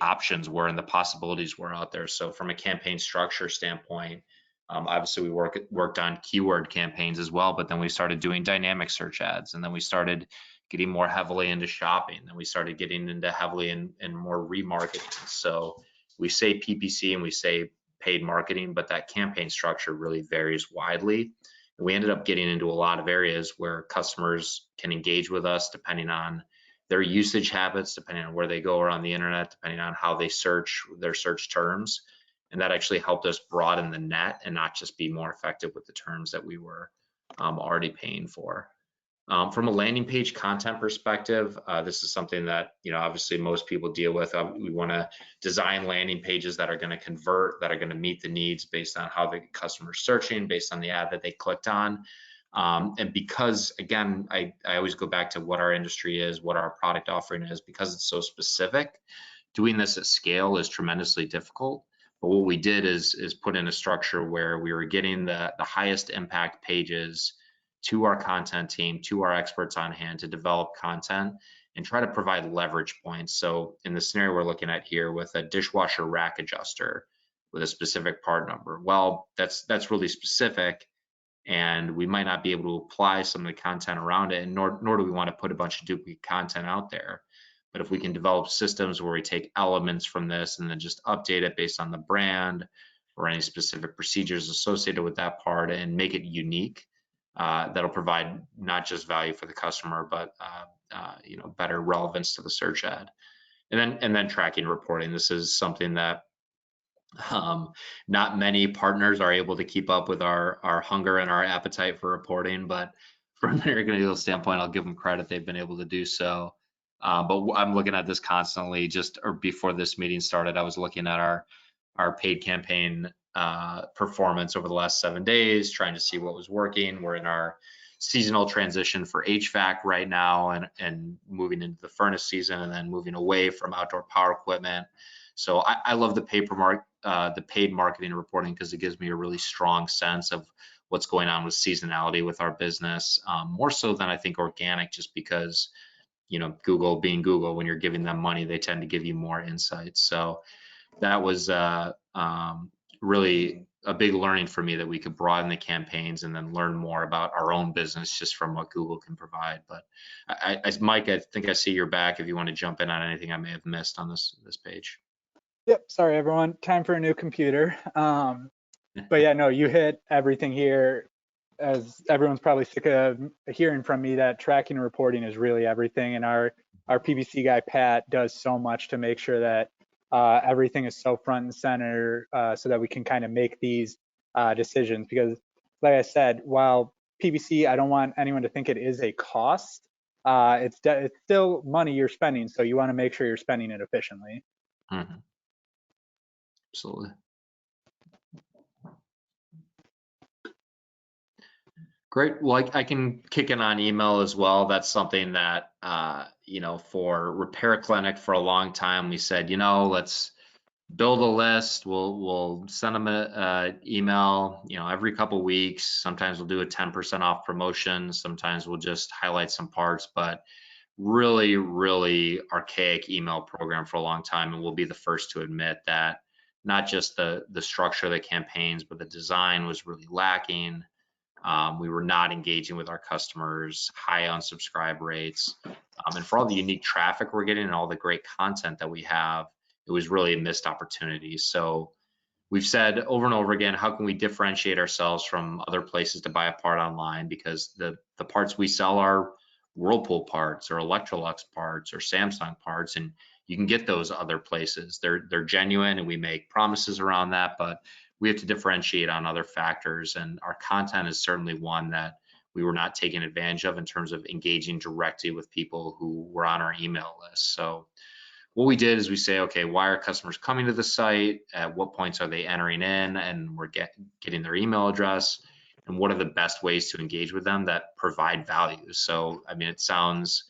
options were and the possibilities were out there. So from a campaign structure standpoint, obviously we worked on keyword campaigns as well, but then we started doing dynamic search ads, and then we started getting more heavily into shopping, and we started getting into heavily in more remarketing. So we say PPC and we say paid marketing, but that campaign structure really varies widely. And we ended up getting into a lot of areas where customers can engage with us depending on their usage habits, depending on where they go around the internet, depending on how they search their search terms. And that actually helped us broaden the net and not just be more effective with the terms that we were already paying for. From a landing page content perspective, this is something that, obviously most people deal with. We want to design landing pages that are going to convert, that are going to meet the needs based on how the customer's searching, based on the ad that they clicked on. And because, again, I always go back to what our industry is, what our product offering is, because it's so specific, doing this at scale is tremendously difficult. But what we did is put in a structure where we were getting the highest impact pages to our content team, to our experts on hand to develop content and try to provide leverage points. So in the scenario we're looking at here with a dishwasher rack adjuster with a specific part number, well, that's really specific, and we might not be able to apply some of the content around it, and nor do we want to put a bunch of duplicate content out there. But if we can develop systems where we take elements from this and then just update it based on the brand or any specific procedures associated with that part and make it unique, that'll provide not just value for the customer, but better relevance to the search ad. And then tracking reporting. This is something that not many partners are able to keep up with our hunger and our appetite for reporting, but from an American Eagle standpoint, I'll give them credit. They've been able to do so. But I'm looking at this constantly. Or before this meeting started, I was looking at our paid campaign performance over the last 7 days, trying to see what was working. We're in our seasonal transition for HVAC right now, and moving into the furnace season, and then moving away from outdoor power equipment. So I love the paid marketing reporting because it gives me a really strong sense of what's going on with seasonality with our business, more so than I think organic, just because Google being Google, when you're giving them money, they tend to give you more insights. So that was really a big learning for me, that we could broaden the campaigns and then learn more about our own business just from what Google can provide. But Mike, I think I see you're back if you want to jump in on anything I may have missed on this page. Yep, sorry everyone, time for a new computer. But yeah, no, you hit everything here. As everyone's probably sick of hearing from me, that tracking and reporting is really everything. And our PPC guy, Pat, does so much to make sure that everything is so front and center, so that we can kind of make these decisions. Because like I said, while PPC, I don't want anyone to think it is a cost, it's still money you're spending. So you want to make sure you're spending it efficiently. Mm-hmm. Absolutely. Great. Well, I can kick in on email as well. That's something that, for Repair Clinic for a long time, we said, let's build a list. We'll send them an email, every couple of weeks. Sometimes we'll do a 10% off promotion. Sometimes we'll just highlight some parts, but really, really archaic email program for a long time. And we'll be the first to admit that not just the structure of the campaigns, but the design was really lacking. We were not engaging with our customers, high unsubscribe rates. And for all the unique traffic we're getting and all the great content that we have, it was really a missed opportunity. So we've said over and over again, how can we differentiate ourselves from other places to buy a part online? Because the parts we sell are Whirlpool parts or Electrolux parts or Samsung parts, and you can get those other places. They're genuine, and we make promises around that, but we have to differentiate on other factors, and our content is certainly one that we were not taking advantage of in terms of engaging directly with people who were on our email list. So what we did is we say, okay, why are customers coming to the site? At what points are they entering in? And we're getting their email address. And what are the best ways to engage with them that provide value? So, I mean, it sounds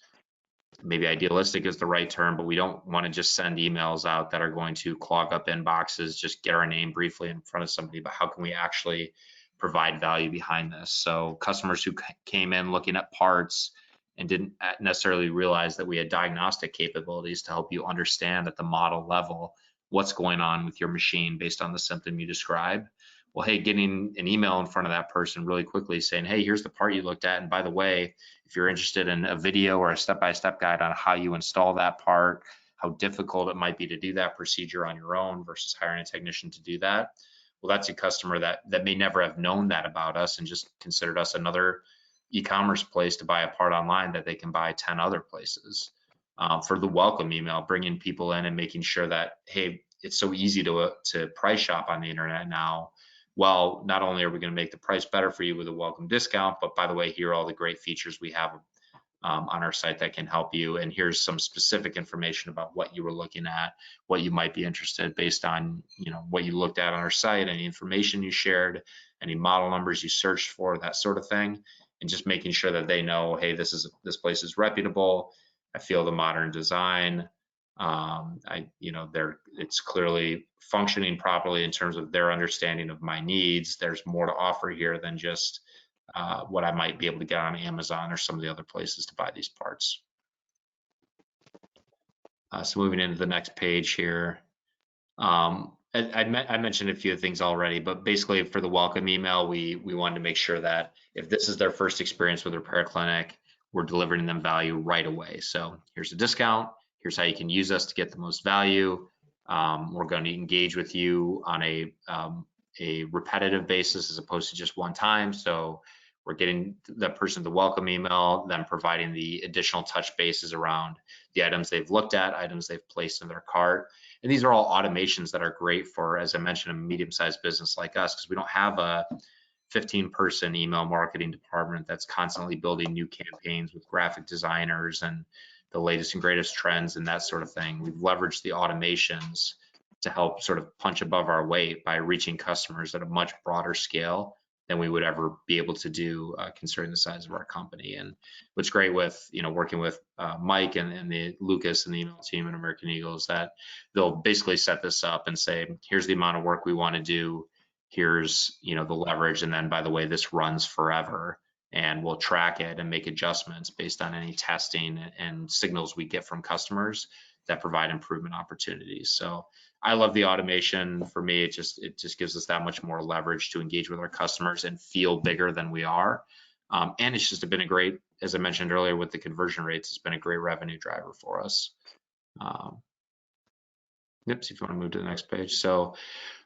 maybe idealistic is the right term, but we don't want to just send emails out that are going to clog up inboxes, just get our name briefly in front of somebody, but how can we actually provide value behind this? So customers who came in looking at parts and didn't necessarily realize that we had diagnostic capabilities to help you understand at the model level what's going on with your machine based on the symptom you describe. Well, hey, getting an email in front of that person really quickly saying, hey, here's the part you looked at. And by the way, if you're interested in a video or a step-by-step guide on how you install that part, how difficult it might be to do that procedure on your own versus hiring a technician to do that. Well, that's a customer that may never have known that about us and just considered us another e-commerce place to buy a part online that they can buy 10 other places. For the welcome email, bringing people in and making sure that, hey, it's so easy to price shop on the internet now. Well, not only are we going to make the price better for you with a welcome discount, but by the way, here are all the great features we have on our site that can help you. And here's some specific information about what you were looking at, what you might be interested based on, what you looked at on our site, any information you shared, any model numbers you searched for, that sort of thing. And just making sure that they know, hey, this place is reputable. I feel the modern design. It's clearly functioning properly in terms of their understanding of my needs. There's more to offer here than just what I might be able to get on Amazon or some of the other places to buy these parts. So moving into the next page here. I mentioned a few things already, but basically for the welcome email, we wanted to make sure that if this is their first experience with Repair Clinic, we're delivering them value right away. So here's a discount. Here's how you can use us to get the most value. We're going to engage with you on a repetitive basis as opposed to just one time. So we're getting that person the welcome email, then providing the additional touch bases around the items they've looked at, items they've placed in their cart. And these are all automations that are great for, as I mentioned, a medium-sized business like us, because we don't have a 15-person email marketing department that's constantly building new campaigns with graphic designers and the latest and greatest trends and that sort of thing. We've leveraged the automations to help sort of punch above our weight by reaching customers at a much broader scale than we would ever be able to do considering the size of our company. And what's great with working with Mike and the Lucas and the email team at American Eagle is that they'll basically set this up and say, here's the amount of work we want to do, here's the leverage, and then by the way, this runs forever, and we'll track it and make adjustments based on any testing and signals we get from customers that provide improvement opportunities. So I love the automation. For me, it just gives us that much more leverage to engage with our customers and feel bigger than we are. And it's just been a great, as I mentioned earlier with the conversion rates, it's been a great revenue driver for us. If you want to move to the next page. So,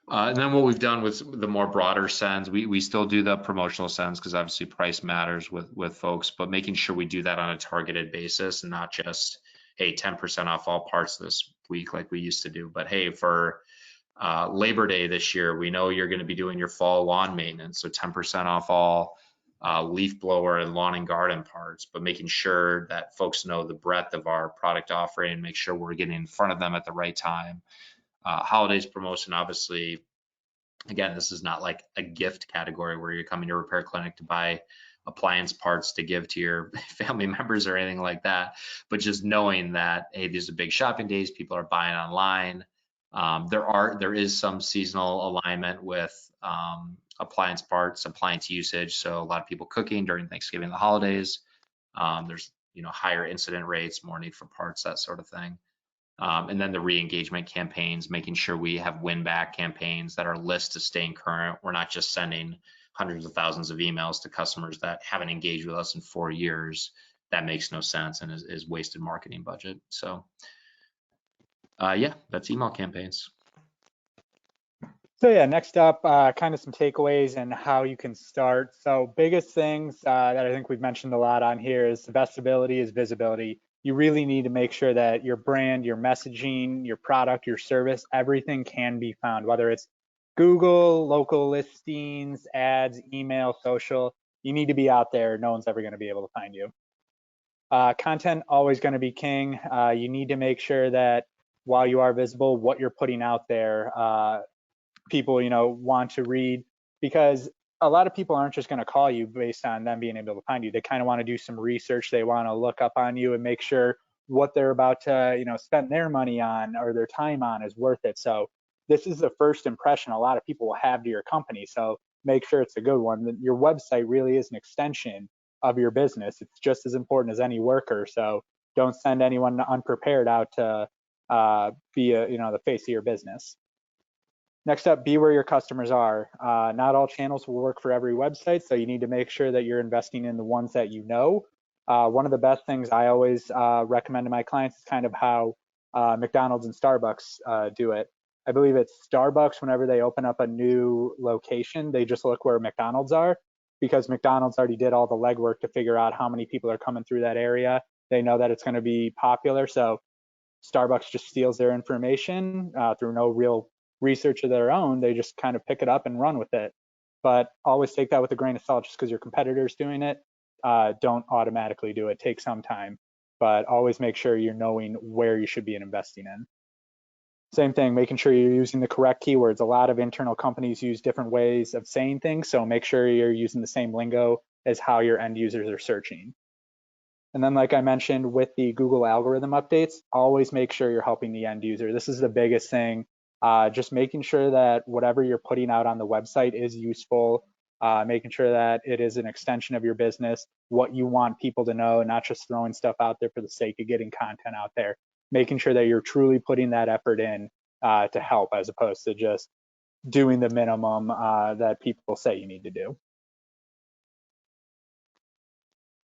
and then what we've done with the more broader sends, we still do the promotional sends because obviously price matters with folks, but making sure we do that on a targeted basis and not just, hey, 10% off all parts this week like we used to do, but hey, for Labor Day this year, we know you're going to be doing your fall lawn maintenance, so 10% off all leaf blower and lawn and garden parts, but making sure that folks know the breadth of our product offering, make sure we're getting in front of them at the right time. Holidays promotion, obviously, again, this is not like a gift category where you're coming to Repair Clinic to buy appliance parts to give to your family members or anything like that, but just knowing that, hey, these are big shopping days, people are buying online. There is some seasonal alignment with appliance parts, appliance usage. So a lot of people cooking during Thanksgiving, the holidays. There's higher incident rates, more need for parts, that sort of thing. And then the re-engagement campaigns, making sure we have win-back campaigns that are lists to staying current. We're not just sending hundreds of thousands of emails to customers that haven't engaged with us in 4 years, that makes no sense and is wasted marketing budget. So yeah, that's email campaigns. So yeah, next up, kind of some takeaways and how you can start. So biggest things that I think we've mentioned a lot on here is the best ability is visibility. You really need to make sure that your brand, your messaging, your product, your service, everything can be found, whether it's Google, local listings, ads, email, social. You need to be out there. No one's ever going to be able to find you. Content always going to be king. You need to make sure that while you are visible, what you're putting out there, people, want to read, because a lot of people aren't just going to call you based on them being able to find you. They kind of want to do some research. They want to look up on you and make sure what they're about to, spend their money on or their time on is worth it. So this is the first impression a lot of people will have to your company. So make sure it's a good one. Your website really is an extension of your business. It's just as important as any worker. So don't send anyone unprepared out to be the face of your business. Next up, be where your customers are. Not all channels will work for every website, so you need to make sure that you're investing in the ones that you know. One of the best things I always recommend to my clients is kind of how McDonald's and Starbucks do it. I believe it's Starbucks, whenever they open up a new location, they just look where McDonald's are, because McDonald's already did all the legwork to figure out how many people are coming through that area. They know that it's going to be popular, so Starbucks just steals their information through no real research of their own. They just kind of pick it up and run with it. But always take that with a grain of salt. Just because your competitor's doing it, don't automatically do it. Take some time, but always make sure you're knowing where you should be investing in. Same thing, making sure you're using the correct keywords. A lot of internal companies use different ways of saying things, so make sure you're using the same lingo as how your end users are searching. And then, like I mentioned, with the Google algorithm updates, always make sure you're helping the end user. This is the biggest thing. Just making sure that whatever you're putting out on the website is useful, making sure that it is an extension of your business, what you want people to know, not just throwing stuff out there for the sake of getting content out there. Making sure that you're truly putting that effort in to help, as opposed to just doing the minimum that people say you need to do.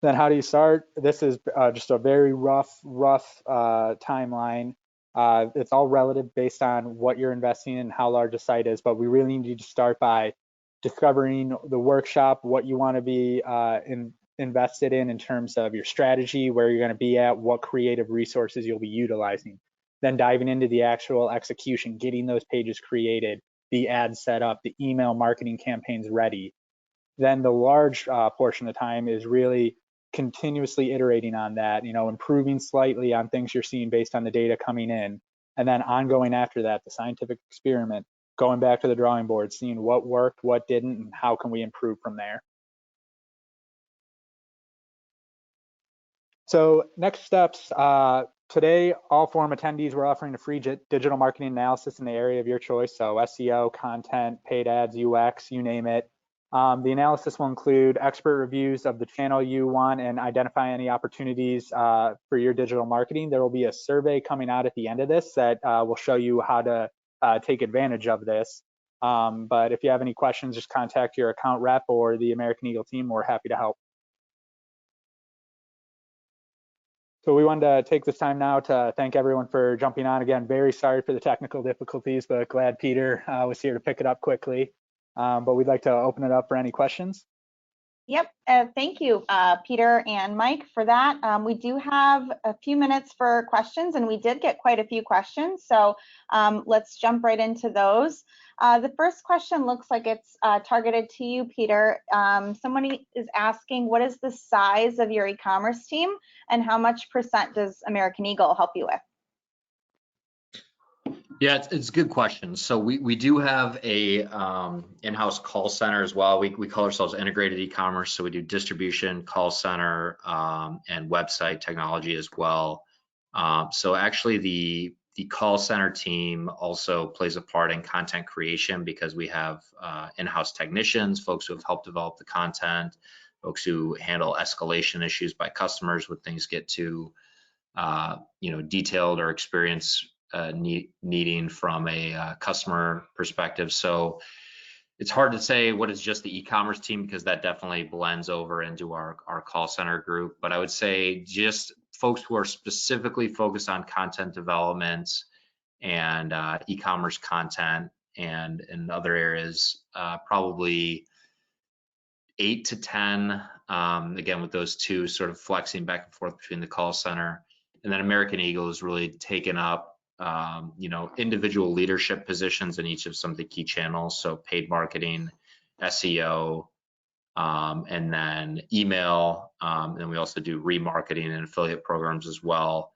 Then how do you start? This is just a very rough timeline. It's all relative based on what you're investing in and how large a site is, but we really need to start by discovering the workshop, what you want to be invested in terms of your strategy, where you're going to be at, what creative resources you'll be utilizing. Then diving into the actual execution, getting those pages created, the ads set up, the email marketing campaigns ready. Then the large portion of the time is really continuously iterating on that, improving slightly on things you're seeing based on the data coming in, and then ongoing after that, the scientific experiment, going back to the drawing board, seeing what worked, what didn't, and how can we improve from there. So next steps, today, all forum attendees, we're offering a free digital marketing analysis in the area of your choice. So SEO, content, paid ads, UX, you name it. The analysis will include expert reviews of the channel you want and identify any opportunities for your digital marketing. There will be a survey coming out at the end of this that will show you how to take advantage of this. But if you have any questions, just contact your account rep or the American Eagle team. We're happy to help. So we wanted to take this time now to thank everyone for jumping on. Again, very sorry for the technical difficulties, but glad Peter was here to pick it up quickly. But we'd like to open it up for any questions. Yep, thank you, Peter and Mike, for that. We do have a few minutes for questions, and we did get quite a few questions, so let's jump right into those. The first question looks like it's targeted to you, Peter. Somebody is asking, what is the size of your e-commerce team, and how much % does American Eagle help you with? Yeah, it's a good question. So we do have a in-house call center as well. We call ourselves integrated e-commerce. So we do distribution, call center, and website technology as well. So actually the call center team also plays a part in content creation, because we have in-house technicians, folks who have helped develop the content, folks who handle escalation issues by customers when things get too detailed or experience needing from a customer perspective. So it's hard to say what is just the e-commerce team because that definitely blends over into our call center group. But I would say just folks who are specifically focused on content development and e-commerce content and in other areas, probably 8 to 10. Again, with those two sort of flexing back and forth between the call center. And then American Eagle has really taken up individual leadership positions in each of some of the key channels. So paid marketing, SEO, and then email. And we also do remarketing and affiliate programs as well.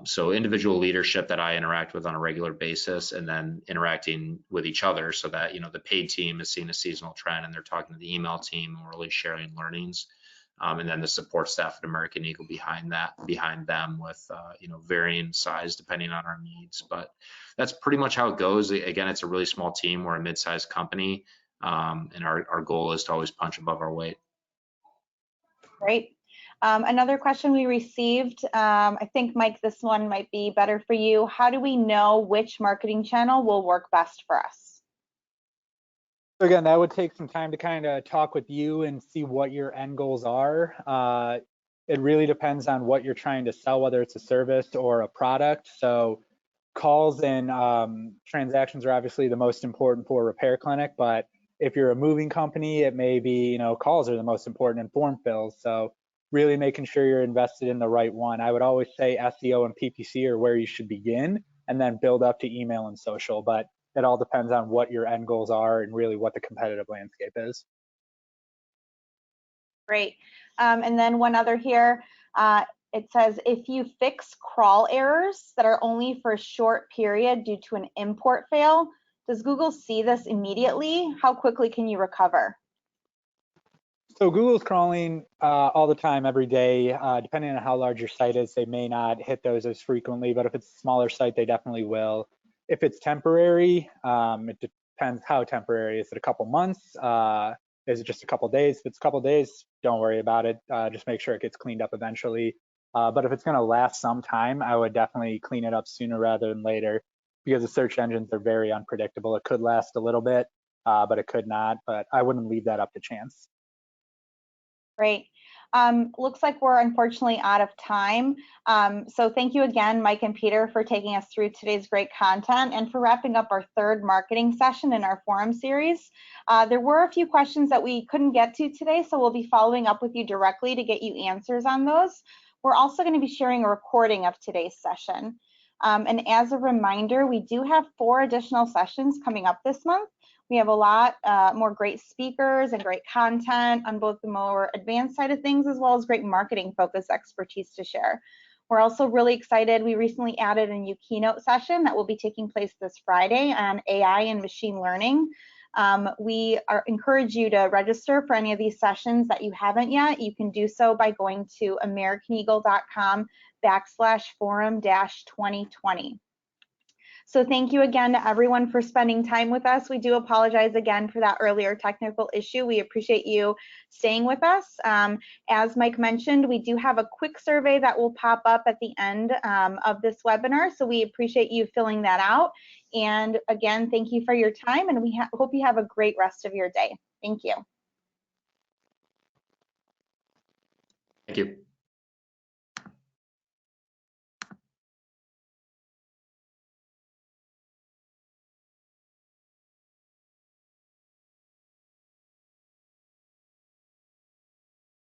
So individual leadership that I interact with on a regular basis, and then interacting with each other so that, the paid team is seeing a seasonal trend and they're talking to the email team and we're really sharing learnings. And then the support staff at American Eagle behind them with, varying size depending on our needs. But that's pretty much how it goes. Again, it's a really small team. We're a mid-sized company, and our goal is to always punch above our weight. Great. Another question we received, I think, Mike, this one might be better for you. How do we know which marketing channel will work best for us? Again, that would take some time to kind of talk with you and see what your end goals are. It really depends on what you're trying to sell, whether it's a service or a product. So calls and transactions are obviously the most important for a repair clinic, but if you're a moving company, it may be, calls are the most important in form fills. So really making sure you're invested in the right one. I would always say SEO and PPC are where you should begin and then build up to email and social. But it all depends on what your end goals are and really what the competitive landscape is. Great. And then one other here, it says, if you fix crawl errors that are only for a short period due to an import fail, does Google see this immediately? How quickly can you recover? So Google's crawling all the time, every day. Depending on how large your site is, they may not hit those as frequently, but if it's a smaller site, they definitely will. If it's temporary, it depends how temporary. Is it a couple months? Is it just a couple days? If it's a couple days, don't worry about it. Just make sure it gets cleaned up eventually. But if it's going to last some time, I would definitely clean it up sooner rather than later, because the search engines are very unpredictable. It could last a little bit, but it could not. But I wouldn't leave that up to chance. Great. Looks like we're unfortunately out of time. So thank you again, Mike and Peter, for taking us through today's great content and for wrapping up our third marketing session in our forum series. There were a few questions that we couldn't get to today, so we'll be following up with you directly to get you answers on those. We're also going to be sharing a recording of today's session. And as a reminder, we do have 4 additional sessions coming up this month. We have a lot more great speakers and great content on both the more advanced side of things, as well as great marketing focused expertise to share. We're also really excited. We recently added a new keynote session that will be taking place this Friday on AI and machine learning. We encourage you to register for any of these sessions that you haven't yet. You can do so by going to Americaneagle.com/forum-2020. So thank you again to everyone for spending time with us. We do apologize again for that earlier technical issue. We appreciate you staying with us. As Mike mentioned, we do have a quick survey that will pop up at the end of this webinar. So we appreciate you filling that out. And again, thank you for your time, and we hope you have a great rest of your day. Thank you. Thank you.